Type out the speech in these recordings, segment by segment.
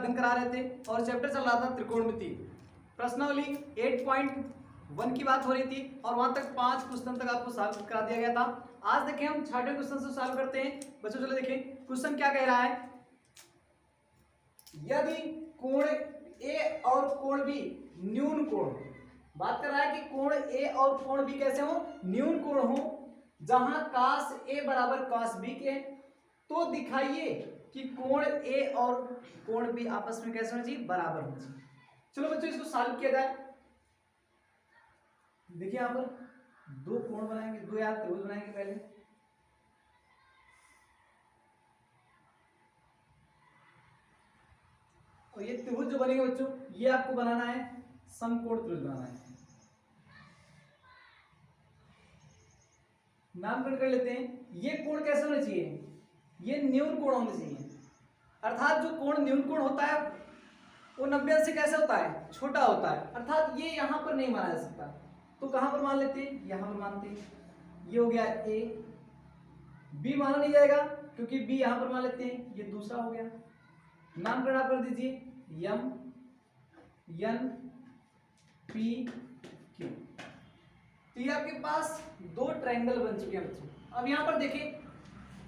अध्ययन करा रहे थे और चैप्टर चल रहा था त्रिकोणमिति। प्रश्नावली 8.1 की बात हो रही थी और वहां तक 5 क्वेश्चन तक आपको सॉल्व करा दिया गया था। आज देखें हम 6वें क्वेश्चन से सॉल्व करते हैं। बच्चों चलो देखें क्वेश्चन क्या कह रहा है। यदि कोण ए और कोण बी न्यून कोण, बात कर रहा है कि कोण ए और कोण बी कैसे हो, न्यून कोण हो, जहां cos ए बराबर cos बी के, तो दिखाइए कि कोण ए और कोण बी आपस में कैसे होना चाहिए, बराबर होना चाहिए। चलो बच्चों इसको सॉल्व किया जाए। देखिए यहां पर दो कोण बनाएंगे, दो या त्रिभुज बनाएंगे पहले। और ये त्रिभुज जो बनेंगे बच्चों, ये आपको बनाना है समकोण त्रिभुज बनाना है। नामकरण कर लेते हैं। ये कोण कैसे होना चाहिए, ये न्यून कोण होना चाहिए। अर्थात जो कोण न्यून कोण होता है वो 90 अंश से कैसे होता है, छोटा होता है। अर्थात ये यहां पर नहीं माना जा सकता, तो कहां पर मान लेते हैं, यहां पर मानते हैं। ये हो गया ए, बी माना नहीं जाएगा क्योंकि बी यहां पर मान लेते हैं, ये दूसरा हो गया। नामकरण आप कर दीजिए यम एन पी क्यू। तो ये आपके पास दो ट्रायंगल बन चुके हैं बच्चों। अब यहां पर देखिए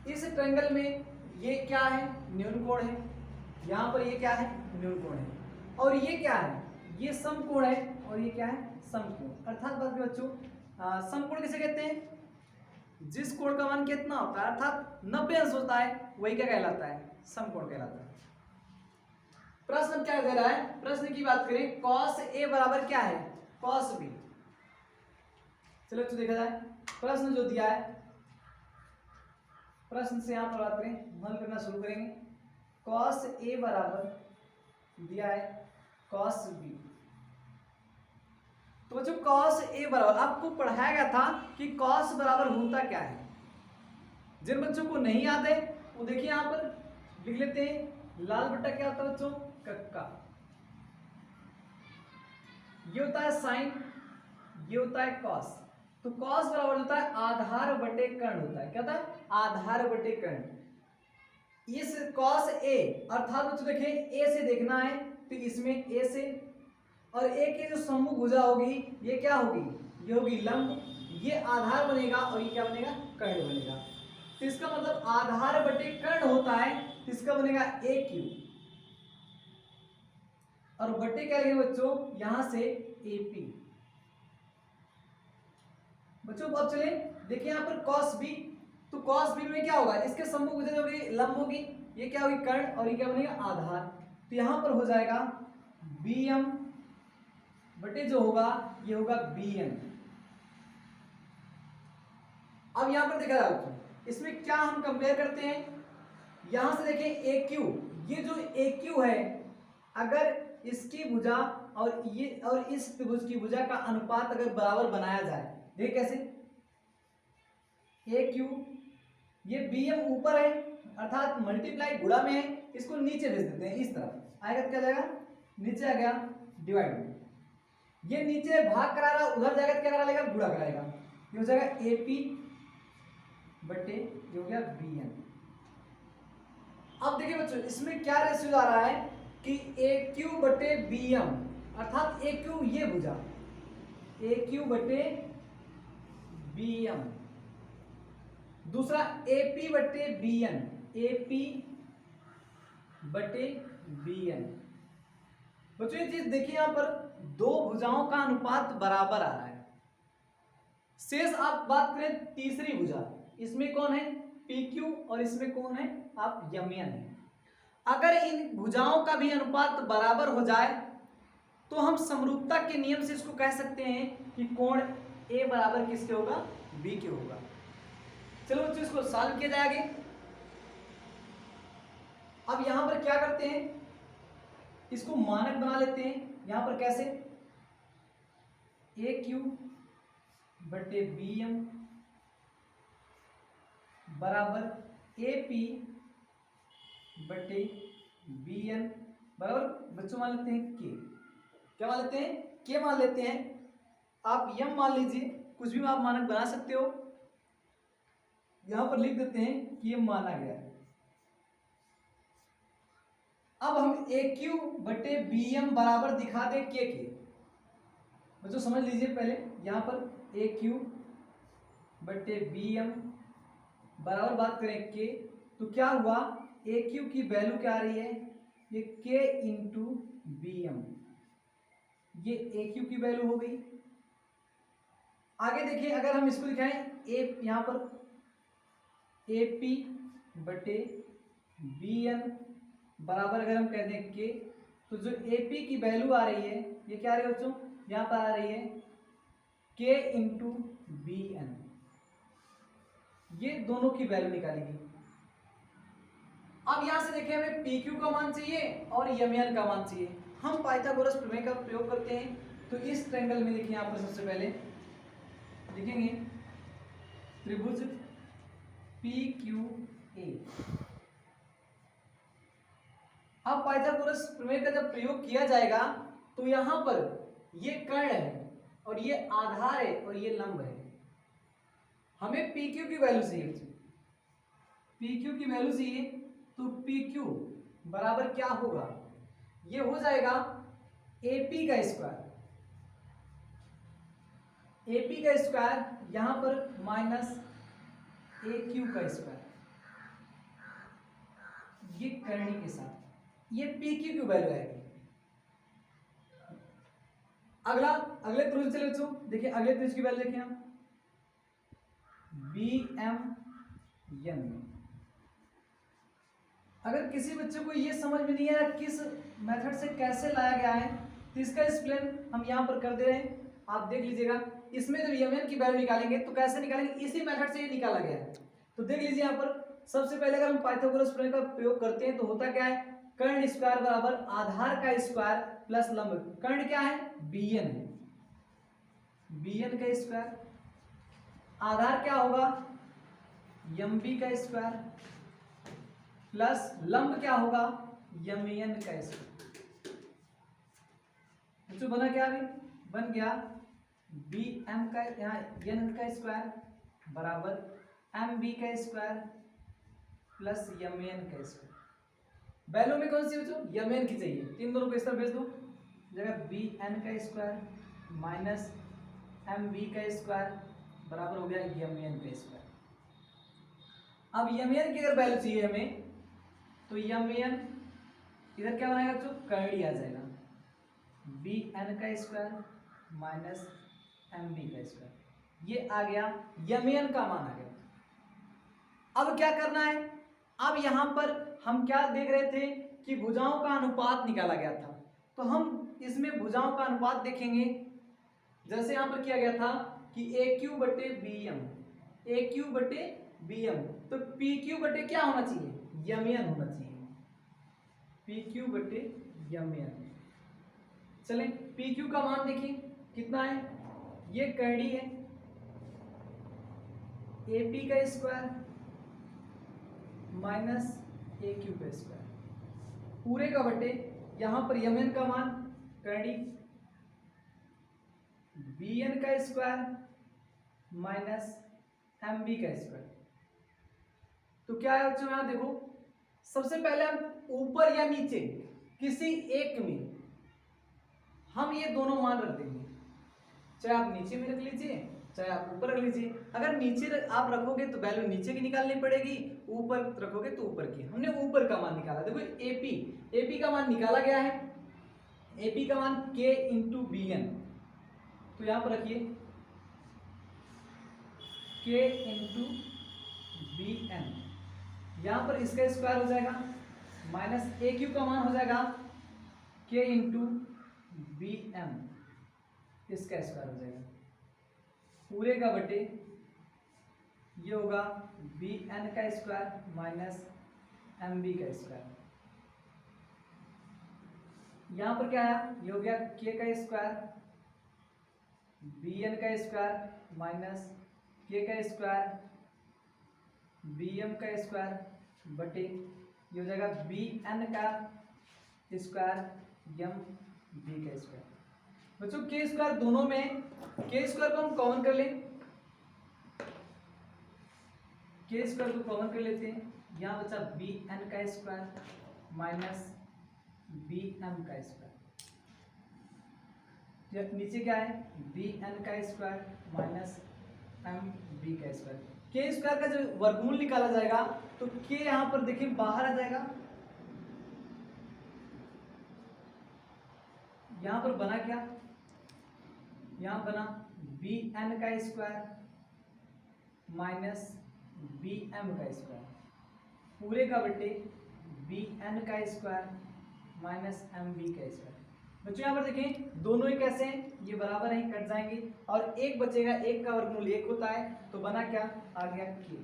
इस ट्रायंगल में ये क्या है, न्यून कोण है, यहां पर ये क्या है, न्यून कोण है, और ये क्या है, ये समकोण है, और ये क्या है, समकोण। अर्थात बात बच्चों समकोण किसे कहते हैं, जिस कोण का मान कितना होता है अर्थात 90 अंश होता है, वही क्या कहलाता है, समकोण कहलाता है। प्रश्न क्या दे रहा है, प्रश्न की बात करें cos a बराबर क्या है, cos b। चलो तो देखा जाए प्रश्न जो दिया है, प्रश्न से यहां पर बात करें, हल करना शुरू करेंगे। cos a बराबर दिया है cos b। तो बच्चों cos a बराबर आपको पढ़ाया गया था कि cos बराबर होता क्या है। जिन बच्चों को नहीं याद है वो देखिए यहां पर लिख लेते हैं, लाल बट्टा क्या होता है बच्चों, कक्का। ये होता है साइन, ये होता है cos। तो cos बराबर होता है आधार बटे कर्ण होता है, क्या होता है, आधार बटे कर्ण। इस cos a अर्थात बच्चों देखें a से देखना है तो इसमें a से, और a की जो सम्मुख भुजा होगी ये क्या होगी, ये होगी लंब, ये आधार बनेगा और ये क्या बनेगा, कर्ण बनेगा। तो इसका मतलब आधार बटे कर्ण होता है, तो इसका बनेगा a क्यूब, और बटे क्या लगेगा बच्चों, यहां से AP। बच्चों अब चले देखिए यहां पर cos b, तो cos b में क्या होगा, इसके सम्मुख भुजा होगी लंब होगी, ये क्या होगी कर्ण, और ये क्या बनेगा आधार। तो यहां पर हो जाएगा bm बटे जो होगा ये होगा bn। अब यहां पर देखा जाए तो इसमें क्या हम कंपेयर करते हैं, यहां से देखें AQ, ये जो AQ है अगर इसकी भुजा और ये और इस त्रिभुज की भुजा का अनुपात अगर बराबर बनाया जाए, देख कैसे, AQ ये BM ऊपर है अर्थात मल्टीप्लाई गुणा में है, इसको नीचे भेज देते हैं, इस तरफ आएगा तो क्या जाएगा, नीचे आ गया डिवाइड, ये नीचे भाग करा रहा उधर जाएगा तो क्या करा लेगा, गुणा कराएगा, ये हो जाएगा AP बटे ये हो गया BN। अब देखिए बच्चों इसमें क्या रेशियो आ रहा है कि AQ बटे BM, अर्थात AQ ये भुजा, AQ बटे BM, दूसरा AP बटे BN, AP बटे BN। बच्चों ये चीज देखिए यहां पर दो भुजाओं का अनुपात बराबर आ रहा है। शेष आप बात करें तीसरी भुजा, इसमें कौन है, PQ, और इसमें कौन है, आप MN है। अगर इन भुजाओं का भी अनुपात बराबर हो जाए तो हम समरूपता के नियम से इसको कह सकते हैं कि कोण A बराबर किसके होगा, B के होगा। चलो बच्चों इसको सॉल्व किया जाएगा। अब यहां पर क्या करते हैं, इसको मानक बना लेते हैं। यहां पर कैसे, AQ बटे BM बराबर AP बटे BN बराबर बच्चों मान लेते हैं K, क्या मान लेते हैं, K मान लेते हैं। आप M मान लीजिए, कुछ भी आप मानक बना सकते हो, यहां पर लिख देते हैं कि ये माना गया है। अब हम ए क्यू बटे बी एम बराबर दिखा दे के बच्चों समझ लीजिए पहले यहाँ पर ए क्यू बटे बी एम बराबर बात करें के, तो क्या हुआ ए क्यू की वैल्यू क्या आ रही है, ये के इंटू बी एम, ये ए क्यू की वैल्यू हो गई। आगे देखिए अगर हम इसको दिखाएं ए यहाँ पर ए पी बटे बी एन बराबर अगर हम कहते हैं के, तो जो ए पी की वैल्यू आ रही है ये क्या आ रही है बच्चों, यहाँ पर आ रही है के इंटू बी एन, ये दोनों की वैल्यू निकालेंगे। अब यहां से देखिए हमें पी क्यू का मान चाहिए और एम एन का मान चाहिए। हम पाइथागोरस प्रमेय का प्रयोग करते हैं, तो इस ट्रायंगल में देखिए यहां पर सबसे पहले लिखेंगे त्रिभुज पी क्यू ए। अब पाइथागोरस प्रमेय का जब प्रयोग किया जाएगा तो यहां पर ये कर्ण है और ये आधार है और ये लंब है। हमें पी क्यू की वैल्यू चाहिए, पी क्यू की वैल्यू चाहिए, तो पी क्यू बराबर क्या होगा, ये हो जाएगा ए पी का स्क्वायर, ए पी का स्क्वायर यहां पर माइनस ए क्यू का स्क्वायर, ये करनी के साथ ये पी क्यू की वैल्यू आएगी। अगले त्रिभुज चले बच्चों, देखिए अगले त्रिभुज की वैल्यू देखिए हम बी एम एन में। अगर किसी बच्चे को ये समझ में नहीं आया किस मेथड से कैसे लाया गया है, तो इसका एक्सप्लेन हम यहाँ पर कर दे रहे हैं, आप देख लीजिएगा। इसमें जब एम एन की वैल्यू निकालेंगे तो कैसे निकालेंगे, इसी मेथड से ये निकाला गया है। तो देख लीजिए यहाँ पर सबसे पहले अगर हम पाइथागोरस प्रमेय का प्रयोग करते हैं तो होता क्या है, कर्ण स्क्वायर बराबर आधार का स्क्वायर प्लस लंब। कर्ण क्या है, बी एन है, बी एन का स्क्वायर, आधार क्या होगा, एम बी का स्क्वायर प्लस लंब क्या होगा, एम एन का स्क्वायर। तो बना क्या, अभी बन गया बी एम का यहाँ एन का स्क्वायर बराबर एम बी का स्क्वायर प्लस एम एन का स्क्वायर। वैल्यू में कौन सी बच्चों, एम एन की चाहिए, तीन दोनों को इस तरफ भेज दो, जगह बी एन का स्क्वायर माइनस एम बी का स्क्वायर बराबर हो गया एम एन का स्क्वायर। अब एम एन की अगर वैल्यू चाहिए हमें, तो एम एन इधर क्या बनाएगा बच्चों, कर्णी आ जाएगा, बी एन का स्क्वायर माइनस एम बी का स्क्वायर, ये आ गया एम एन का मान आ गया। अब क्या करना है, अब यहां पर हम क्या देख रहे थे कि भुजाओं का अनुपात निकाला गया था, तो हम इसमें भुजाओं का अनुपात देखेंगे। जैसे यहां पर किया गया था कि ए क्यू बटे बी एम, ए क्यू बटे बी एम, तो पी क्यू बटे क्या होना चाहिए, एम एन होना चाहिए, पी क्यू बटे एम एन। चलें पी क्यू का मान देखिए कितना है, ये कर्णी है, ए पी का स्क्वायर माइनस ए क्यू का स्क्वायर पूरे का बटे यहां पर एम एन का मान कर्णी बी एन का स्क्वायर माइनस एम बी का स्क्वायर। तो क्या है बच्चों, यहां देखो सबसे पहले हम ऊपर या नीचे किसी एक में हम ये दोनों मान रख देंगे, चाहे आप नीचे में रख लीजिए चाहे आप ऊपर रख लीजिए। अगर नीचे आप रखोगे तो वैल्यू नीचे की निकालनी पड़ेगी, ऊपर रखोगे तो ऊपर की। हमने ऊपर का मान निकाला, देखो एपी का मान निकाला गया है, एपी का मान के इंटू बी एन, तो यहां पर रखिए के इंटू बी एन, यहां पर इसका स्क्वायर हो जाएगा माइनस ए क्यू का मान हो जाएगा के इंटू बी एम, इसका स्क्वायर हो जाएगा पूरे का बटे ये होगा बी एन का स्क्वायर माइनस एम बी का स्क्वायर। यहां पर क्या है, ये हो गया के का स्क्वायर बी एन का स्क्वायर माइनस के का स्क्वायर बी एम का स्क्वायर बटे ये हो जाएगा बी एन का स्क्वायर एम बी का स्क्वायर। बच्चों के स्क्वायर दोनों में, के स्क्वायर को हम कॉमन कर लें, के स्क्वायर को कॉमन कर लेते हैं, यहाँ बचा बी एन का स्क्वायर माइनस बी एम का स्क्वायर, नीचे क्या है बी एन का स्क्वायर माइनस एम बी का स्क्वायर। के स्क्वायर का जो वर्गमूल निकाला जाएगा तो के यहां पर देखिए बाहर आ जाएगा, यहां पर बना क्या, यहां बना बी एन का स्क्वायर माइनस बी एम का स्क्वायर पूरे का बटे बी एन का स्क्वायर माइनस एम बी का स्क्वायर। बच्चों यहाँ पर देखें दोनों ही कैसे हैं, ये बराबर हैं, कट जाएंगे और एक बचेगा, एक का वर्गमूल एक होता है तो बना क्या, आ गया के।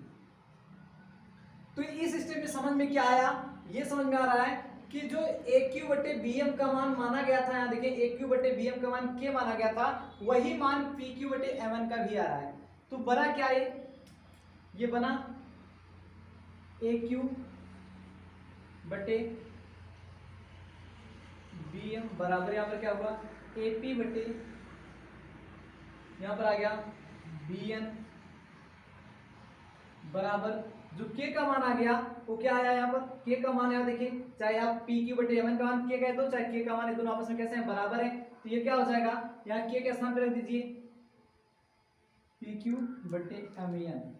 तो इस स्टेप में समझ में क्या आया, ये समझ में आ रहा है कि जो ए क्यू बटे बी एम का मान माना गया था, यहाँ देखिए ए क्यू बटे बी एम का मान के माना गया था, वही मान पी क्यू बटे एम एन का भी आ रहा है। तो बना क्या ये बना ए क्यू बटे बी एम बराबर यहाँ पर क्या हुआ ए पी बटे, यहाँ पर आ गया बी एन बराबर जो के का मान आ गया वो क्या आया, यहाँ पर के का मान है देखिए, चाहे आप पी क्यू बटे एम एन का मान के कह दो, चाहे के का मान है, दोनों आपस में कैसे हैं बराबर है। तो ये क्या हो जाएगा, यहाँ के स्थान पर रख दीजिए पी क्यू बटे एम एन।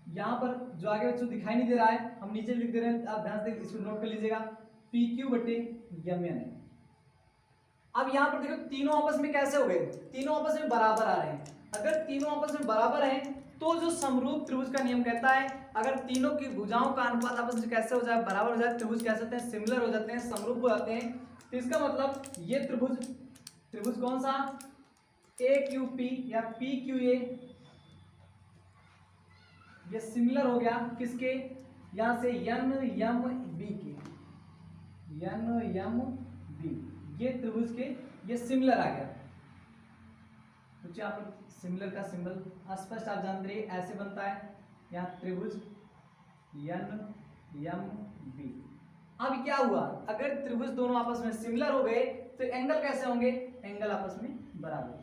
यहां पर जो आगे बच्चों दिखाई नहीं दे रहा है, हम नीचे लिख दे रहे हैं, आप ध्यान से इसको नोट कर लीजिएगा, पी क्यू बटे एम एन है। अब यहां पर देखो तीनों आपस में कैसे हो गए, तीनों आपस में बराबर आ रहे हैं। अगर तीनों आपस में बराबर हैं तो जो समरूप त्रिभुज का नियम कहता है, अगर तीनों की भुजाओं का अनुपात आपस में कैसे हो जाए, बराबर हो जाए, त्रिभुज कह सकते हैं सिमिलर हो जाते हैं, समरूप हो जाते हैं। तो इसका मतलब ये त्रिभुज कौन सा, ए क्यू पी या पी क्यू ए, ये सिमिलर हो गया किसके, यहां से एन एम बी के, एन एम बी, ये त्रिभुज के ये सिमिलर आ गया। कुछ यहाँ पर सिमिलर का सिंबल स्पष्ट आप जानते रहिए ऐसे बनता है, यहाँ त्रिभुज एन एम बी। अब क्या हुआ, अगर त्रिभुज दोनों आपस में सिमिलर हो गए तो एंगल कैसे होंगे, एंगल आपस में बराबर।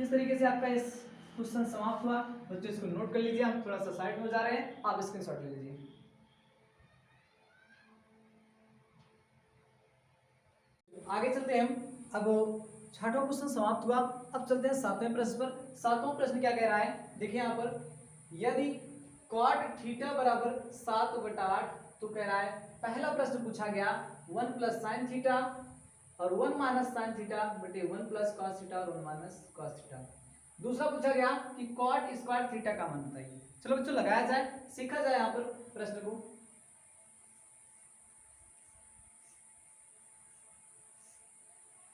इस तरीके से आपका इस क्वेश्चन समाप्त हुआ। बच्चों इसको नोट कर लीजिए, हम थोड़ा सा साइड में जा रहे हैं, आप स्क्रीनशॉट ले लीजिए। आगे चलते हैं हम, अब छठवां क्वेश्चन समाप्त हुआ, अब चलते हैं सातवें प्रश्न पर। सातवां प्रश्न क्या कह रहा है, देखिए यहाँ पर, यदि cot थीटा बराबर 7/8, तो कह रहा है पहला प्रश्न पूछा गया 1 प्लस साइन थीटा और 1 माइनस साइन थीटा बटे 1 प्लस कॉस थीटा और 1 माइनस कॉस थीटा। दूसरा पूछा गया कि cot स्क्वायर थीटा का मान बताइए। चलो बच्चों लगाया जाए, सीखा जाए यहाँ पर प्रश्न को।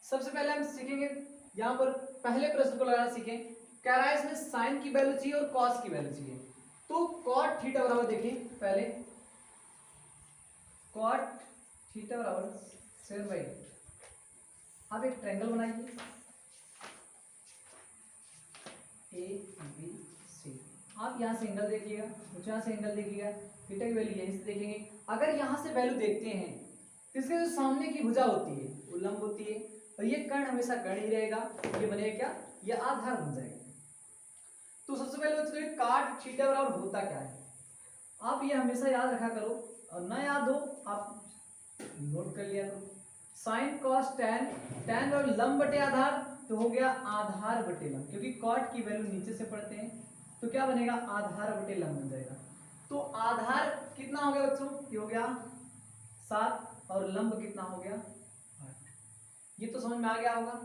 सबसे पहले हम सीखेंगे यहाँ पर, पहले प्रश्न को लगाना सीखें। कह रहा है इसमें साइन की वैल्यू चाहिए और कॉस की वैल्यू चाहिए, तो cot थीटा बराबर देखें पहले, cot थीटा बराबर 7/8। आप एक ट्रायंगल बनाइए ए बी सी, आप यहाँ से एंगल देखिएगा, कुछ यहाँ से एंगल देखिएगा, थीटा की वैल्यू यहीं से देखेंगे। अगर यहाँ से वैल्यू देखते हैं तो इसके जो सामने की भुजा होती है वो लंब होती है और ये कर्ण हमेशा कर्ण ही रहेगा, ये बनेगा क्या, ये आधार बन जाएगा। तो सबसे पहले बच्चों cot थीटा बराबर होता क्या है, आप ये हमेशा याद रखा करो, और ना याद हो आप नोट कर लिया करो। साइन कॉस टेन, टेन और लंब बटे आधार, तो हो गया आधार बटे लंब, क्योंकि cot की वैल्यू नीचे से पढ़ते हैं तो क्या बनेगा, आधार बटे लंब बन जाएगा। तो आधार कितना हो गया बच्चों, ये हो गया 7 और लंब कितना हो गया 8। ये तो समझ में आ गया होगा।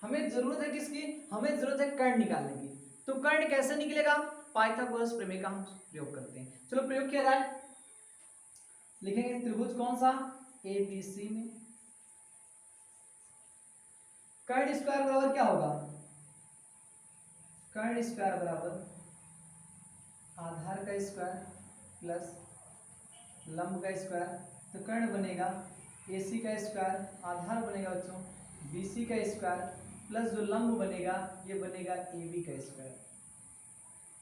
हमें जरूरत है किसकी, हमें जरूरत है कर्ण निकालने की। तो कर्ण कैसे निकलेगा, पाइथागोरस प्रमेय का हम प्रयोग करते हैं। चलो प्रयोग किया जाए, लिखेंगे त्रिभुज कौन सा, ए बी सी में कर्ण स्क्वायर बराबर क्या होगा, कर्ण स्क्वायर बराबर आधार का स्क्वायर प्लस लंब का स्क्वायर। तो कर्ण बनेगा AC का स्क्वायर, आधार बनेगा बच्चों BC का स्क्वायर, प्लस जो लंब बनेगा ये बनेगा AB का स्क्वायर।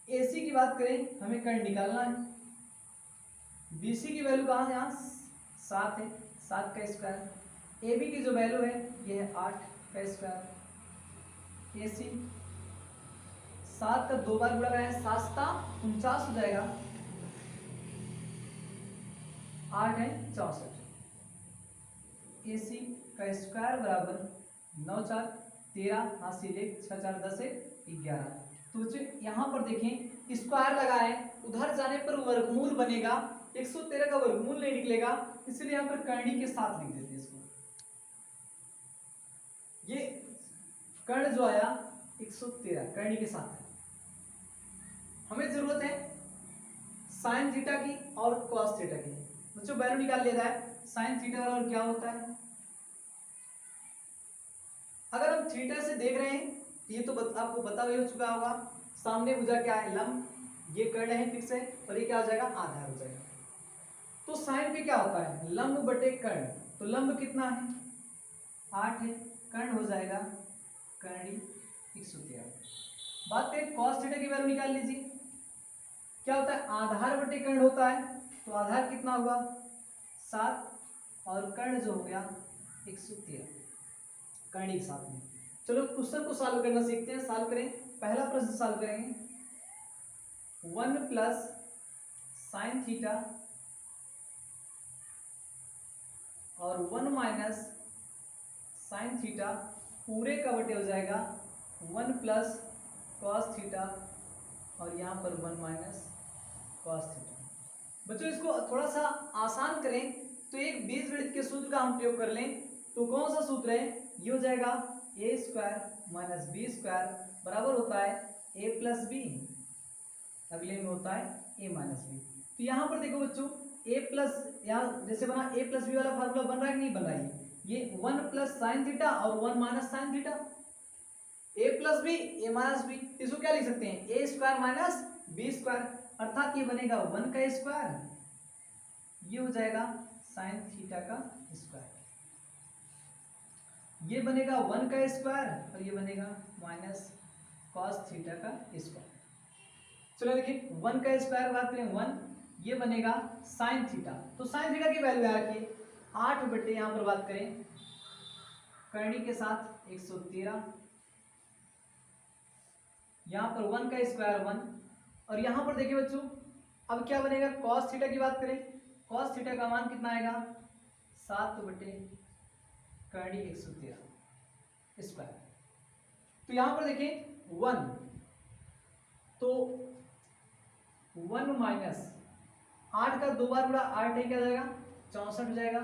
AC की बात करें, हमें कर्ण निकालना है, BC की वैल्यू कहाँ है, यहाँ 7 है, 7 का स्क्वायर। AB की जो वैल्यू है ये है 8 का स्क्वायर। AC 7 का 2 बार गुणा कराएं, 7 × 49 हो जाएगा, 8 है 64। AC का स्क्वायर बराबर 9 4 13, 6 4 10 11। तो बच्चों यहाँ पर देखें स्क्वायर लगा है, उधर जाने पर वर्गमूल बनेगा, 113 का वर्गमूल नहीं निकलेगा, इसलिए यहाँ पर करनी के साथ लिख देते हैं इसको। ये कर्ण जो आया 113 करनी के साथ है। हमें जरूरत है साइन थीटा की और कॉस थीटा की। बच्चों वैल्यू निकाल लिया जाए, साइन थीटा और क्या होता है। अगर हम थीटा से देख रहे हैं ये तो आपको पता ही हो चुका होगा, सामने भुजा क्या है लंब, ये कर्ण है फिक्स है, और ये क्या हो जाएगा आधार हो जाएगा। तो साइन पे क्या होता है लंब बटे कर्ण, तो लंब कितना है 8 है, कर्ण हो जाएगा कर्णी 113। बात करें कॉस थीटा की वैल्यू निकाल लीजिए, क्या होता है आधार बटे कर्ण होता है, तो आधार कितना हुआ 7 और कर्ण जो हो गया 113 करनी के साथ में। चलो क्वेश्चन को सॉल्व करना सीखते हैं, सॉल्व करें। पहला प्रश्न सॉल्व करेंगे, 1 प्लस साइन थीटा और 1 माइनस साइन थीटा पूरे का बटे हो जाएगा 1 प्लस कॉस थीटा और यहाँ पर 1 माइनस कॉस थीटा। बच्चों इसको थोड़ा सा आसान करें तो एक बीजगणित के सूत्र का हम प्रयोग कर लें, तो कौन सा सूत्र है, ये हो जाएगा ए स्क्वायर माइनस बी स्क्वायर बराबर होता है ए प्लस बी, अगले में होता है ए माइनस बी। तो यहाँ पर देखो बच्चों ए प्लस, यहाँ जैसे बना ए प्लस बी वाला फार्मूला बन रहा है कि नहीं बन रहा है, ये 1 प्लस साइन थीटा और 1 माइनस साइन थीटा, ए प्लस बी ए माइनस बी, इसको क्या लिख सकते हैं ए स्क्वायर माइनस बी स्क्वायर, अर्थात ये बनेगा 1 का स्क्वायर, ये हो जाएगा साइन थीटा का स्क्वायर, ये बनेगा 1 का स्क्वायर और ये बनेगा माइनस कॉस थीटा का स्क्वायर। चलो देखिए 1 का स्क्वायर बात करें 1, ये बनेगा साइन थीटा, तो साइन थीटा की वैल्यू रखिए 8 बटे यहाँ पर बात करें करनी के साथ 113, यहाँ पर 1 का स्क्वायर 1, और यहाँ पर देखिए बच्चों अब क्या बनेगा कॉस थीटा की बात करें, कॉस थीटा का मान कितना आएगा 7 बटे करनी 113 स्क्वायर। तो यहाँ पर देखिए 1, तो 1 माइनस 8 का 2 बार गुणा 8 नहीं क्या जाएगा 64 हो जाएगा।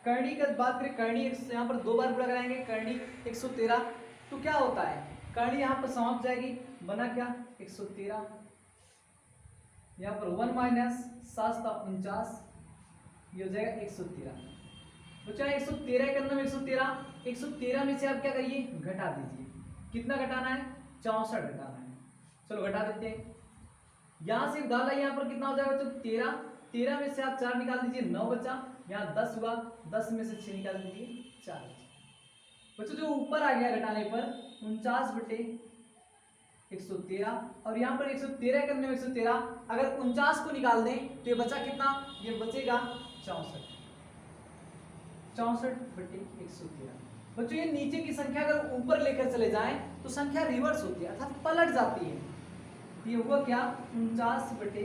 करनी की बात करें करनी यहाँ पर 2 बार गुणा कराएंगे करनी 113, तो क्या होता है करनी यहाँ पर समाप्त जाएगी, बना क्या 113, यहाँ पर 1 माइनस 7 × 49 ये हो जाएगा 113। बच्चा 113 करना में 113 में से आप क्या करिए घटा दीजिए, कितना घटाना है 64 घटाना है। चलो घटा देते हैं, यहाँ से उधार यहाँ पर कितना हो जाएगा बच्चों 13, 13 में से आप 4 निकाल दीजिए 9 बचा, यहाँ 10 हुआ, 10 में से 6 निकाल दीजिए 4 बच्चों, जो ऊपर आ गया घटाने पर 49 बटे 113, और यहाँ पर 113 करने में 113 अगर 49 को निकाल दें तो ये बचा कितना, ये बचेगा 64 बटे 113। बच्चों ये नीचे की संख्या अगर ऊपर लेकर चले जाएं तो संख्या रिवर्स होती है अर्थात पलट जाती है। ये हुआ क्या 49 बटे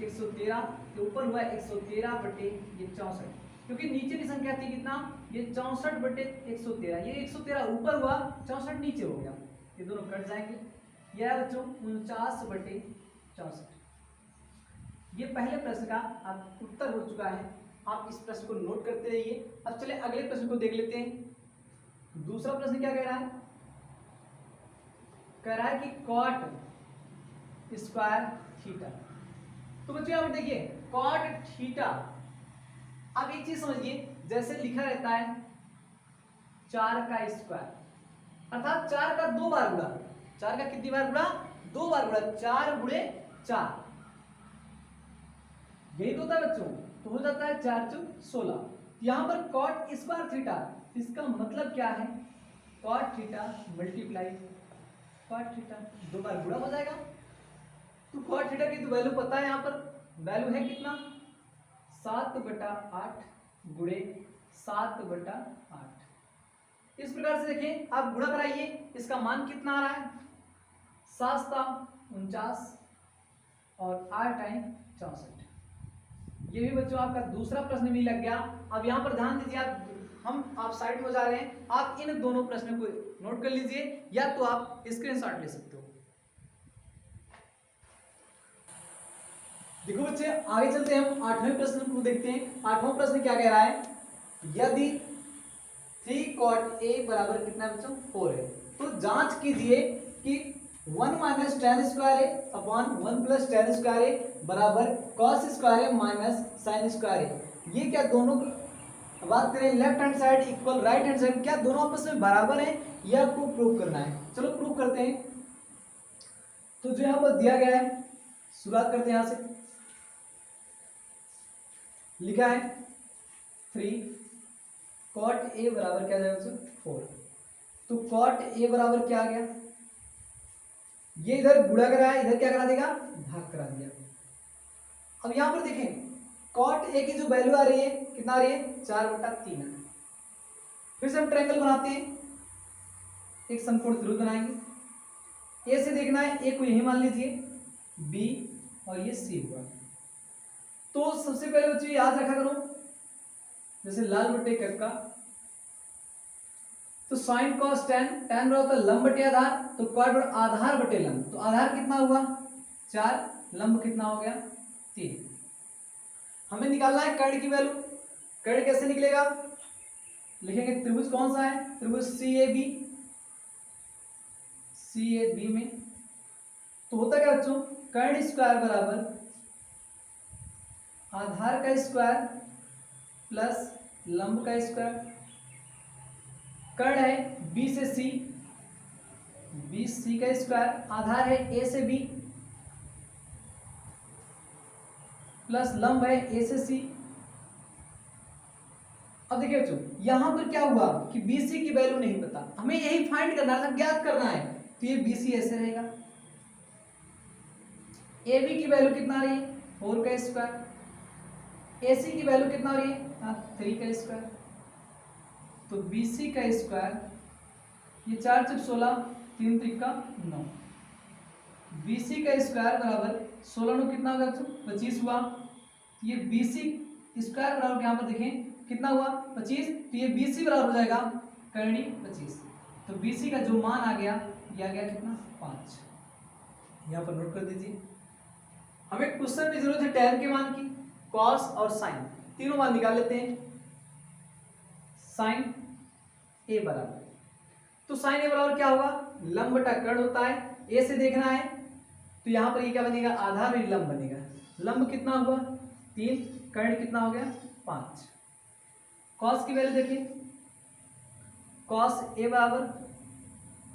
113, ये ऊपर हुआ 113 बटे ये 64, क्योंकि नीचे की संख्या थी कितना ये 64 बटे 113, ये 113 ऊपर हुआ 64 नीचे हो गया, ये दोनों कट जाएंगे, यह है बच्चों 49 बटे 64। ये पहले प्रश्न का आप उत्तर हो चुका है, आप इस प्रश्न को नोट करते रहिए। अब चले अगले प्रश्न को देख लेते हैं। दूसरा प्रश्न क्या कह रहा है, कह रहा है कि कॉट स्क्वायर थीटा। तो बच्चों यहाँ पर देखिए कॉट थीटा, अब एक चीज समझिए जैसे लिखा रहता है 4 का स्क्वायर, अर्थात 4 का 2 बार गुणा, 4 का कितनी बार गुणा 2 बार गुणा, 4 गुणे 4, यही तो होता है बच्चों, तो हो जाता है 4 × 16। यहाँ पर कॉट स्क्वायर थीटा, इसका मतलब क्या है cot theta multiply cot theta, 2 बार गुणा हो जाएगा। तो कॉट थीटा की तो वैल्यू पता है, यहाँ पर वैल्यू है कितना 7/8 गुणे 7/8। इस प्रकार से देखिए आप गुणा कराइए, इसका मान कितना आ रहा है 7 49 और 8 टाइम 64। ये भी बच्चों आपका दूसरा प्रश्न भी लग गया। अब यहाँ पर ध्यान दीजिए, आप साइड में जा रहे हैं, आप इन दोनों प्रश्नों को नोट कर लीजिए या तो आप स्क्रीनशॉट ले सकते हो। देखो बच्चे, आगे चलते हैं, हम 8वें प्रश्न को देखते हैं। 8वां प्रश्न क्या कह रहा है, यदि 3 cot a बराबर कितना है बच्चों, 4 है, तो जांच कीजिए कि 1 माइनस टेन स्क्वायर ए अपॉन 1 प्लस टेन स्क्वायर ए बराबर cos square A minus sine square ए। ये क्या दोनों बात करें, left hand side equal right hand side, क्या दोनों आपस में बराबर हैं, ये आपको प्रूव करना है। चलो प्रूव करते हैं। तो जो यहाँ पर दिया गया है, शुरुआत करते हैं यहाँ से। लिखा है 3 cot a बराबर क्या जाएगा, 4। तो cot a बराबर क्या आ गया, ये इधर गुणा करा है, इधर क्या करा देगा, भाग करा दिया। अब यहां पर देखें, cot a की जो वैल्यू आ रही है, कितना आ रही है, 4/3। फिर से हम ट्रायंगल बनाते हैं, एक समकोण त्रिभुज बनाएंगे। ए से देखना है, ए को यही मान लीजिए, बी और ये सी हुआ। तो सबसे पहले बच्चों याद रखा करो, जैसे लाल बटे कक्का, तो साइन कॉस टेन, टेन बराबर लंब बटे आधार, तो कॉट बराबर आधार बटे लंब। तो आधार कितना हुआ 4, लंब कितना हो गया 3। हमें निकालना है कर्ण की वैल्यू। कर्ण कैसे निकलेगा, लिखेंगे त्रिभुज कौन सा है, त्रिभुज सी ए बी में। तो होता क्या बच्चों, कर्ण स्क्वायर बराबर आधार का स्क्वायर प्लस लंब का स्क्वायर। कर्ण है बी से सी, बी सी का स्क्वायर, आधार है ए से बी प्लस लंब है ए से सी। अब देखिए बच्चों, यहां पर क्या हुआ कि बी सी की वैल्यू नहीं पता, हमें यही फाइंड करना है, ज्ञात करना है। तो ये बी सी ऐसे रहेगा। ए बी की वैल्यू कितना आ रही है, 4 का स्क्वायर। ए सी की वैल्यू कितना आ रही है, 3 का स्क्वायर। तो बी सी का स्क्वायर, ये 4 चौक 16, 3 त्रिका 9। बी सी का स्क्वायर बराबर 16 नो कितना होगा, 25 हुआ। ये बी सी स्क्वायर बराबर यहाँ पर देखें कितना हुआ 25, तो ये बी सी बराबर हो जाएगा करणी 25। तो बी सी का जो मान आ गया, ये आ गया कितना 5। यहाँ पर नोट कर दीजिए। हमें क्वेश्चन में जरूरत है tan के मान की, कॉस और साइन, तीनों मान निकाल लेते हैं। साइन ए बराबर, तो साइन ए बराबर क्या होगा, लंब बटा कर्ण होता है। ए से देखना है, तो यहां पर ये क्या बनेगा, आधार में लंब बनेगा। लंब कितना हुआ 3, कर्ण कितना हो गया 5। कॉस की वैल्यू देखिए, कॉस ए बराबर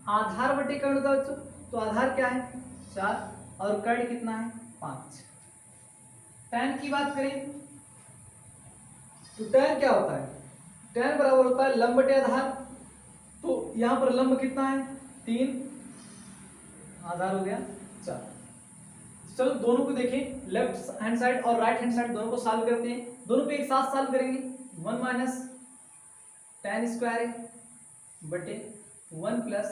आधार बटे कर्ण होता है बच्चों, तो आधार क्या है 4 और कर्ण कितना है 5। tan की बात करें तो tan क्या होता है, tan बराबर होता है लंब बटे आधार। तो यहां पर लंब कितना है 3, आधार हो गया 4। चलो दोनों को देखें, लेफ्ट हैंड साइड और राइट हैंड साइड दोनों को सॉल्व करते हैं। दोनों पे एक साथ सॉल्व करेंगे। 1 माइनस tan स्क्वायर है बटे 1 प्लस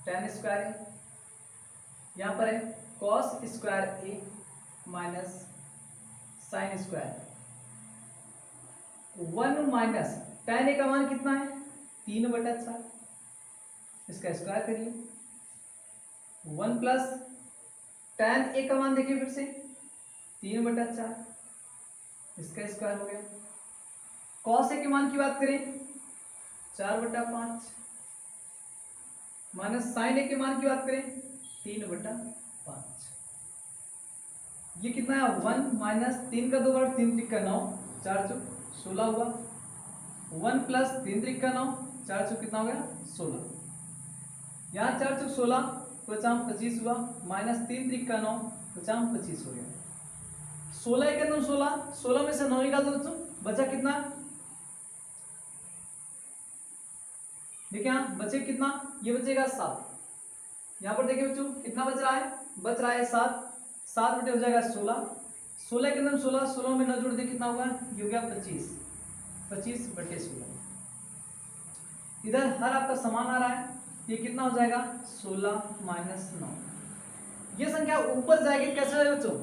tan स्क्वायर है। यहां पर है cos square A minus sine square. 1 माइनस tan ए का मान कितना है 3/4, इसका स्क्वायर करिए। 1 प्लस tan ए का मान देखिए फिर से 3/4, इसका स्क्वायर हो गया। cos ए के मान की बात करें 4/5, माइनस साइन ए के मान की बात करें 3/5। ये कितना है 1 माइनस 3 का 2 बार 3 3 का 9, 4 चौक 16 हुआ। 1 प्लस 3 3 का 9, 4 चौक कितना हो गया 16। यहाँ 4 चौक 16, 50 25 हुआ, माइनस 3 3 का 9, 50 25 हो गया। 16 एक 9 16, 16 में से 9 निकाल दो बच्चों, बचा कितना, देखिए यहाँ बचे कितना, ये बचेगा 7। यहाँ पर देखिए बच्चों कितना बच रहा है, बच रहा है 7। 7 बटे हो जाएगा 16, 16 के अंदर 16, 16 में 9 जोड़ दे कितना हुआ, ये हो गया 25, 25/16। इधर हर आपका समान आ रहा है, ये कितना हो जाएगा 16 माइनस 9। ये संख्या ऊपर जाएगी कैसे जाएगी बच्चों,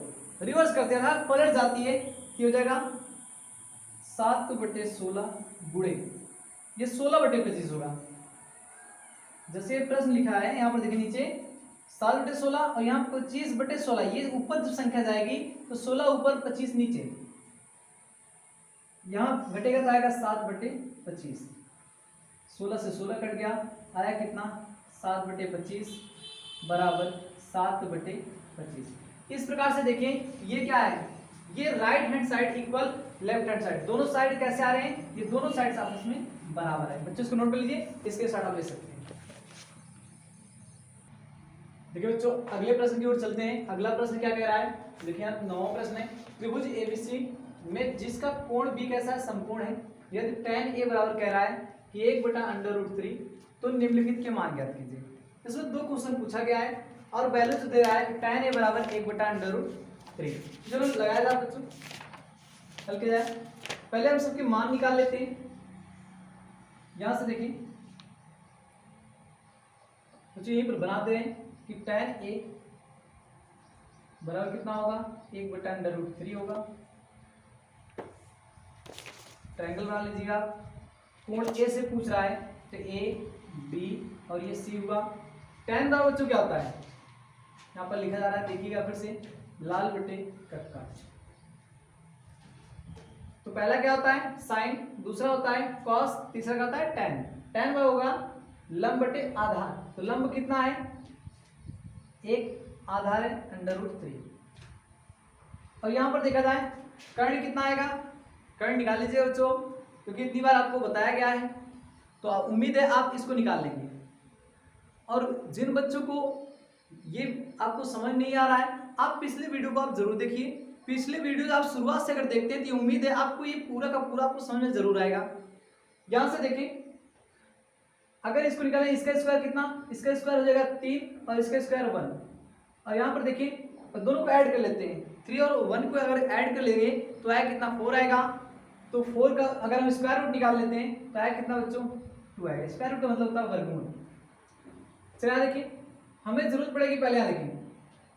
रिवर्स करते हैं, पलट जाती है, ये हो जाएगा 7/16 गुणे ये 16/25 होगा। जैसे प्रश्न लिखा है यहाँ पर देखिए नीचे 7/16 और यहाँ 25/16, ये ऊपर जो संख्या जाएगी तो 16 ऊपर 25 नीचे, यहाँ घटेगा तो आएगा 7/25। 16 से 16 कट गया, आया कितना 7/25 बराबर 7/25। इस प्रकार से देखें ये क्या है, ये right hand side equal left hand side, दोनों साइड कैसे आ रहे हैं, ये दोनों साइड आपस में बराबर है। बच्चों इसको नोट कर लीजिए, इसके साथ आप ले सकते हैं। देखिए बच्चों अगले प्रश्न की ओर चलते हैं। अगला प्रश्न क्या कह रहा है, देखिए यहाँ 9वां प्रश्न है, त्रिभुज एबीसी में जिसका कोण बी कैसा है, समकोण है, यदि tan a बराबर कह रहा है कि 1/√3 तो निम्नलिखित के मान ज्ञात कीजिए। इसमें 2 क्वेश्चन पूछा गया है और वैल्यू जो दे रहा है tan a बराबर 1/√3। चलो लगाया जाए बच्चों, हल किया जाए। पहले हम सबके मान निकाल लेते हैं। यहां से देखिए बच्चों यहीं पर बनाते हैं कि tan a बराबर कितना होगा 1/√3 होगा। ट्रायंगल बना लीजिएगा, कोण ए से पूछ रहा है तो ए बी और ये सी हुआ। tan बराबर बच्चों क्या होता है, यहाँ पर लिखा जा रहा है, देखिएगा फिर से लाल बटे कक्का। तो पहला क्या होता है साइन, दूसरा होता है कॉस, तीसरा क्या होता है tan। tan क्या होगा लंब बटे आधार, तो लंब कितना है 1, आधार है √3। और यहां पर देखा जाए कर्ण कितना आएगा, कर्ण निकाल लीजिए बच्चों, क्योंकि इतनी बार आपको बताया गया है तो उम्मीद है आप इसको निकाल लेंगे। और जिन बच्चों को ये आपको समझ नहीं आ रहा है, आप पिछले वीडियो को आप जरूर देखिए। पिछले वीडियो आप शुरुआत से अगर देखते हैं तो उम्मीद है आपको ये पूरा का पूरा आपको समझ में जरूर आएगा। यहां से देखें, अगर इसको निकालें, इसका स्क्वायर कितना, इसका स्क्वायर हो जाएगा 3 और इसका स्क्वायर 1। और यहाँ पर देखिए दोनों को ऐड कर लेते हैं, 3 और 1 को अगर ऐड कर लेंगे तो आया कितना 4 आएगा। तो 4 का अगर हम स्क्वायर रूट निकाल लेते हैं तो आया कितना बच्चों 2 आएगा। स्क्वायर रूट का मतलब होता है वर्गमूल। चलिए देखिए हमें जरूरत पड़ेगी, पहले यहाँ देखें,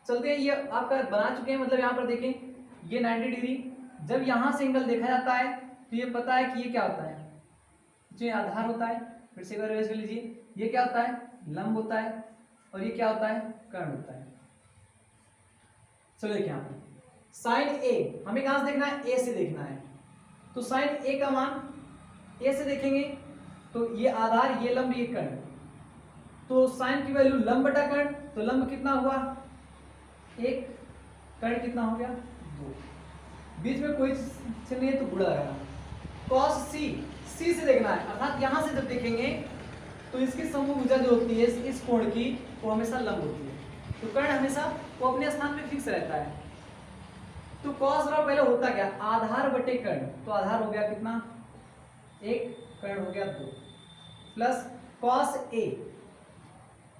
चलते हैं, ये आपका बना चुके हैं, मतलब यहाँ पर देखें ये 90 डिग्री, जब यहाँ से एंगल देखा जाता है तो ये पता है कि ये क्या होता है, जो आधार होता है। फिर से एक बार रिवाइज कर लीजिए, ये क्या होता है लंब होता है और ये क्या होता है कर्ण होता है। चलो देखिए यहाँ पर साइन ए हमें कहां से देखना है, ए से देखना है। तो साइन ए का मान ए से देखेंगे तो ये आधार, ये लंब, ये कर्ण। तो साइन की वैल्यू लंब बटा कर्ण, तो लंब कितना हुआ 1, कर्ण कितना हो गया 2, बीच में कोई चिन्ह नहीं है तो गुणा लगाना। कॉस सी, सी से देखना है, अर्थात यहां से जब देखेंगे तो इसकी समभुजा जो होती है इस कोण की वो हमेशा लंब होती है, तो कर्ण हमेशा वो अपने स्थान पे फिक्स रहता है। तो कॉस बराबर पहले होता क्या आधार बटे कर्ण, तो आधार हो गया कितना 1, कर्ण हो गया 2, प्लस कॉस ए,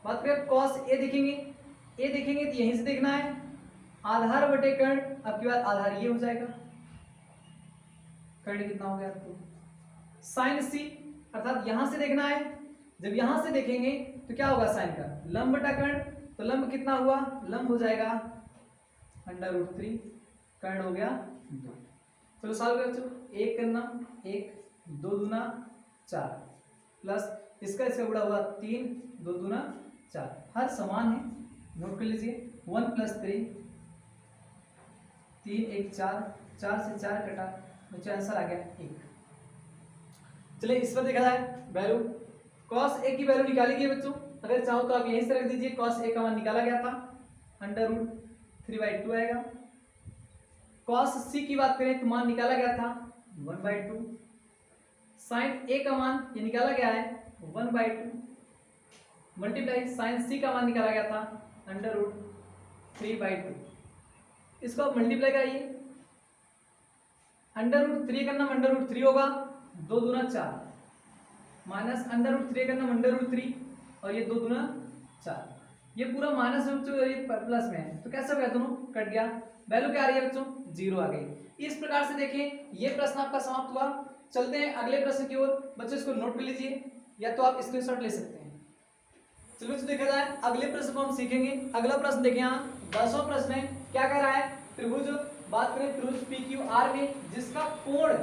बात करें कॉस ए देखेंगे, ए देखेंगे तो यहीं से देखना है आधार बटे कर्ण, अब की बात आधार ये हो जाएगा, कर्ण कितना हो गया 2। साइन सी अर्थात यहां से देखना है, जब यहां से देखेंगे तो क्या होगा साइन का लंब बटा कर्ण, तो लंब कितना हुआ लंब हो जाएगा √3, कर्ण हो गया 2। चलो सॉल्व करो बच्चों, 1 करना 1, 2 दूना 4, प्लस इसका गुणा हुआ 3, 2 दूना 4, हर समान है, नोट कर लीजिए 1 + 3, 3 1 4, 4 से 4 कटा, बच्चों आंसर आ गया 1। चलिए इस पर देखा जाए वैल्यू, cos a की वैल्यू निकाली गई बच्चों, अगर चाहो तो आप यहीं से रख दीजिए, cos a का मान निकाला गया था √3/2 आएगा। cos c की बात करें तो मान निकाला गया था 1/2, sin a का मान ये निकाला गया है 1/2, मल्टीप्लाई sin c का मान निकाला गया था √3/2। इसको आप मल्टीप्लाई कराइए, √3 का नाम √3 होगा, 2 दूना 4, माइनस √3 का नाम √3 और ये 2 दूना 4, ये पूरा माइनस है ये प्लस में है, तो कैसे हो गया दोनों कट गया, वैल्यू क्या आ रही है बच्चों 0 आ गई। इस प्रकार से देखें ये प्रश्न आपका समाप्त हुआ। चलते हैं अगले प्रश्न की ओर, बच्चों इसको नोट कर लीजिए या तो आप स्क्रीनशॉट ले सकते हैं। चलो बच्चों देखा जाए अगले प्रश्न को हम सीखेंगे। अगला प्रश्न देखें यहाँ 10वां प्रश्न है, क्या कह रहा है, त्रिभुज, बात करें त्रिभुज पी क्यू आर में जिसका कोण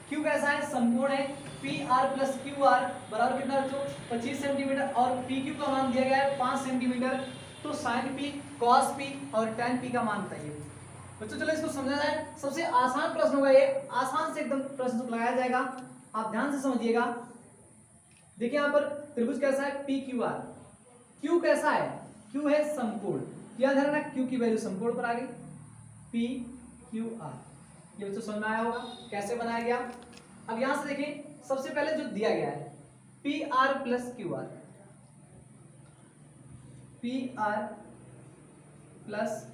क्यू कैसा है, समकोण है, P R plus Q R बराबर कितना बच्चों 25 सेंटीमीटर और पी क्यू का मान दिया गया है 5 सेंटीमीटर। तो साइन पी, कॉस पी और टेन पी का मान बताइए। बच्चों चलो इसको समझा जाए। सबसे आसान प्रश्न होगा ये, आसान से एकदम प्रश्न लगाया जाएगा, आप ध्यान से समझिएगा। देखिए यहाँ पर त्रिभुज कैसा है पी क्यू आर, क्यू कैसा है, क्यू है समकोण, क्या ध्यान रखना क्यू की वैल्यू समकोण पर आ गई, पी क्यू आर, ये बच्चों समझ में आया होगा कैसे बनाया गया। अब यहां से देखें सबसे पहले जो दिया गया है P R plus Q R, P R plus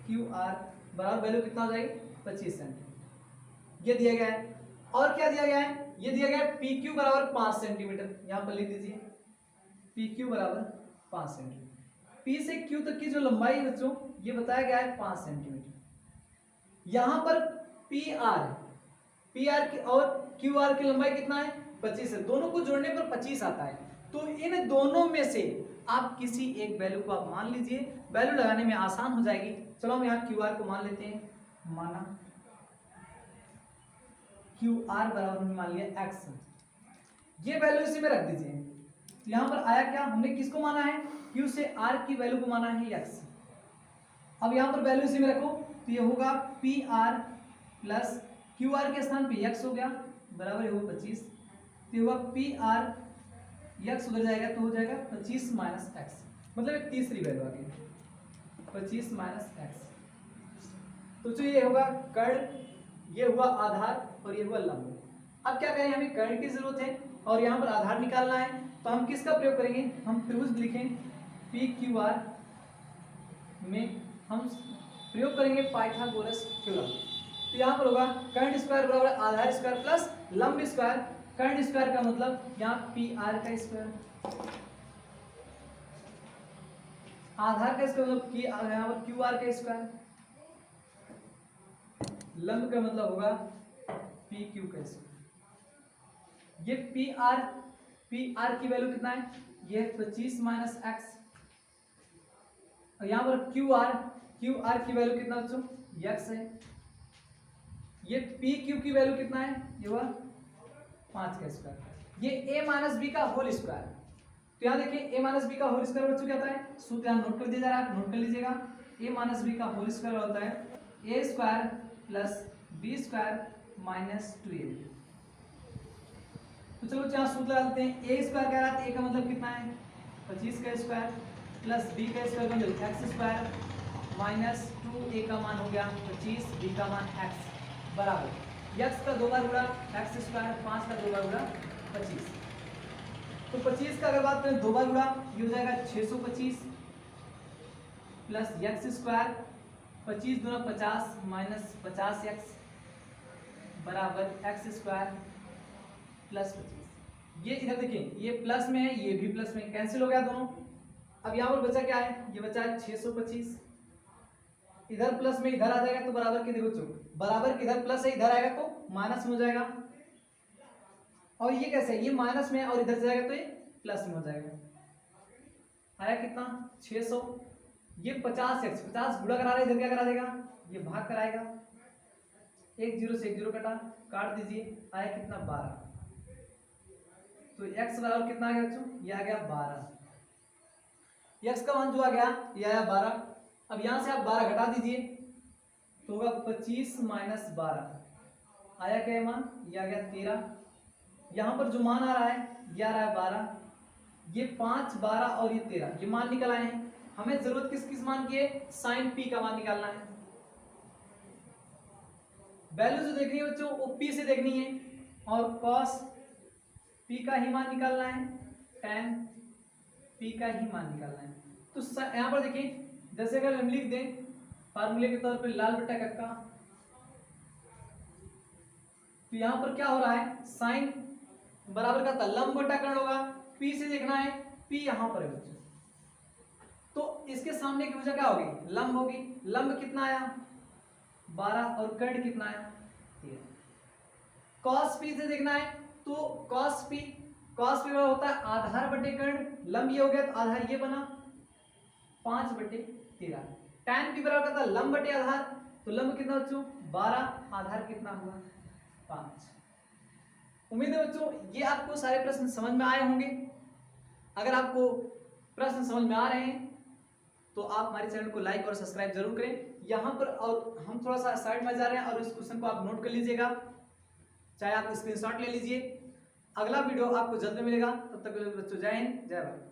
Q R बराबर वैल्यू कितना हो जाएगी 25 सेंटीमीटर, ये दिया गया है। और क्या दिया गया है, ये दिया गया है पी क्यू बराबर 5 सेंटीमीटर, यहां पर लिख दीजिए पी क्यू बराबर 5 सेंटीमीटर। पी से क्यू तक की जो लंबाई है बच्चों ये बताया गया है 5 सेंटीमीटर। यहां पर पी आर की और क्यू आर की लंबाई कितना है 25 है, दोनों को जोड़ने पर 25 आता है। तो इन दोनों में से आप किसी एक वैल्यू को आप मान लीजिए, वैल्यू लगाने में आसान हो जाएगी। चलो हम यहाँ क्यू आर को मान लेते हैं, माना क्यू आर बराबर हमने मान लिया एक्स, ये वैल्यू इसी में रख दीजिए। तो यहाँ पर आया क्या, हमने किसको माना है, क्यू से आर की वैल्यू को माना है एक्स। अब यहाँ पर वैल्यू इसी में रखो तो ये होगा P R plus Q R के स्थान पे एक्स हो गया बराबर होगा 25, तो होगा पी आर एक्स उधर जाएगा तो हो जाएगा 25 माइनस एक्स, मतलब एक तीसरी वैल्यू आ गई 25 माइनस एक्स। तो जो ये होगा कर्ण, ये हुआ आधार और ये हुआ लंब। अब क्या करें, हमें कर्ण की जरूरत है और यहाँ पर आधार निकालना है, तो हम किसका प्रयोग करेंगे, हम त्रिभुज लिखें पी क्यू आर में हम प्रयोग करेंगे पाइथागोरस थ्योरम। तो यहाँ पर होगा कर्ण स्क्वायर बराबर आधार स्क्वायर प्लस लंब स्क्वायर। कर्ण स्क्वायर का मतलब यहाँ पी आर का स्क्वायर, आधार का स्क्वायर मतलब कि यहाँ पर क्यू आर का स्क्वायर, लंब का मतलब होगा पी क्यू का स्क्वायर। ये पी आर की वैल्यू कितना है, ये 25 माइनस एक्स, और यहाँ पर क्यू आर की वैल्यू कितना बच्चों एक्स है। ये पी क्यू की वैल्यू कितना है, ये हुआ 5 का स्क्वायर, ये ए माइनस बी का होल स्क्वायर। तो यहाँ देखिए ए माइनस बी का होल स्क्वायर बच्चों क्या होता है, सूत्र यहाँ नोट कर दिया जा रहा है, नोट कर लीजिएगा। ए माइनस बी का होल स्क्वायर होता है A square plus B square minus 2ab। तो चलो यहाँ सूत्र लगा देते हैं, ए स्क्वायर कह रहा है, ए का मतलब कितना है 25 का स्क्वायर प्लस बी का स्क्वायर का मतलब एक्स स्क्वायर माइनस 2a का मान हो गया 25, बी का मान x बराबर x का 2 बार गुणा एक्स स्क्वायर, 5 का 2 बार गुणा 25। तो 25 का अगर बात करें 2 बार गुणा ये हो जाएगा 625 प्लस एक्स स्क्वायर 25 दूना 50 माइनस 50x बराबर एक्स स्क्वायर प्लस 25। ये इधर देखिए ये प्लस में है, ये भी प्लस में, कैंसिल हो गया दोनों। अब यहाँ पर बचा क्या है, ये बचा है 625, इधर प्लस में इधर आ जाएगा तो बराबर के, देखो चुप बराबर के इधर प्लस है, इधर आएगा तो माइनस में हो जाएगा। और ये कैसे है, ये माइनस में और इधर जाएगा तो ये प्लस में हो जाएगा। आया कितना 600, ये 50x 50 गुणा करा रहा है, इधर क्या करा देगा, ये भाग कराएगा, एक जीरो से एक जीरो कटा, काट दीजिए, आया कितना 12। तो x बराबर कितना आ गया बच्चों, ये आ गया 12। x का मान जो आ गया ये आया 12। अब यहां से आप 12 घटा दीजिए तो होगा 25 माइनस 12, आया क्या मान, ये आ गया 13। यहां पर जो मान आ रहा है ये आ रहा है 12, ये 5 12 और ये 13, ये मान निकल आए हैं। हमें जरूरत किस किस मान की है, साइन पी का मान निकालना है। वैल्यू जो देखनी है बच्चों वो पी से देखनी है और कॉस पी का ही मान निकालना है, टेन पी का ही मान निकालना है। तो यहाँ पर देखिए जैसे अगर हम लिख दें फार्मूले के तौर पे लाल बटा कक्का, तो यहाँ पर क्या हो रहा है, साइन बराबर का लंब बटा कर्ण होगा, पी से देखना है, पी यहाँ पर है बच्चों, तो इसके सामने की वजह क्या होगी, लंब होगी। लंब कितना आया 12 और कर्ण कितना आया 13। कॉस पी से देखना है तो कॉस पी कॉस पी होता है आधार बटे कर्ण, लंब ये हो गया तो आधार ये बना 5/13। tan पी बराबर था लंब बटे आधार, तो लंब कितना बच्चों 12, आधार कितना हुआ 5। उम्मीद है बच्चों ये आपको सारे प्रश्न समझ में आए होंगे। अगर आपको प्रश्न समझ में आ रहे हैं तो आप हमारे चैनल को लाइक और सब्सक्राइब जरूर करें। यहाँ पर और हम थोड़ा सा साइड में जा रहे हैं और इस क्वेश्चन को आप नोट कर लीजिएगा, चाहे आप स्क्रीनशॉट ले लीजिए। अगला वीडियो आपको जल्द मिलेगा, तब तक बच्चों जय हिंद जय भारत।